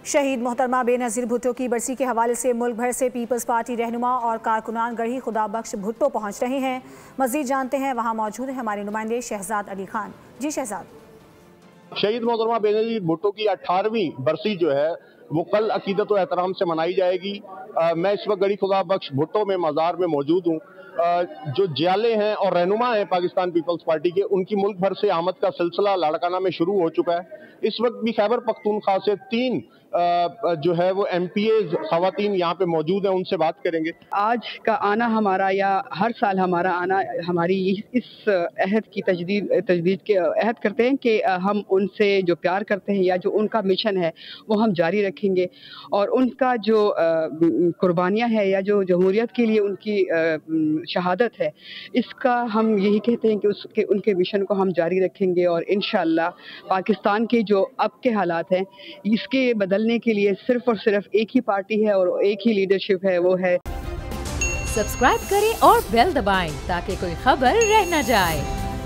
شہید محترمہ بے نظیر بھٹو کی برسی کے حوالے سے ملک بھر سے پیپلز پارٹی رہنما اور کارکنان گڑھی خدا بخش بھٹو پہنچ رہے ہیں۔ مزید جانتے ہیں، وہاں موجود ہیں ہمارے نمائندے شہزاد علی خان۔ جی شہزاد۔ شہید محترمہ بے نظیر بھٹو کی 18ویں برسی جو ہے وہ کل عقیدت و احترام سے منائی جائے گی۔ میں اس وقت گڑھی خدا بخش بھٹو میں مزار میں موجود ہوں۔ جو جیالے ہیں اور رہنما ہیں پاکستان پیپلز پارٹی کے، ان کی ملک بھر سے آمد کا سلسلہ لاڑکانہ میں شروع ہو چکا ہے۔ اس وقت بھی خیبر پختونخوا سے 3 جو ہے وہ ایم پی ایز خواتین یہاں پہ موجود ہیں، ان سے بات کریں گے۔ آج کا آنا ہمارا یا ہر سال ہمارا آنا ہماری اس عہد کی تجدید کے عہد کرتے ہیں کہ ہم ان سے جو پیار کرتے ہیں یا جو ان کا مشن ہے وہ ہم جاری رکھیں گے، اور ان کا جو قربانیاں ہے یا جو جمہوریت کے لیے ان کی شہادت ہے، اس کا ہم یہی کہتے ہیں کہ ان کے مشن کو ہم جاری رکھیں گے، اور انشاءاللہ پاکستان کے جو اب کے حالات ہیں اس کے بدلنے کے لیے صرف اور صرف ایک ہی پارٹی ہے اور ایک ہی لیڈرشپ ہے، وہ ہے۔ سبسکرائب کریں اور بیل دبائیں تاکہ کوئی خبر رہ نہ جائے۔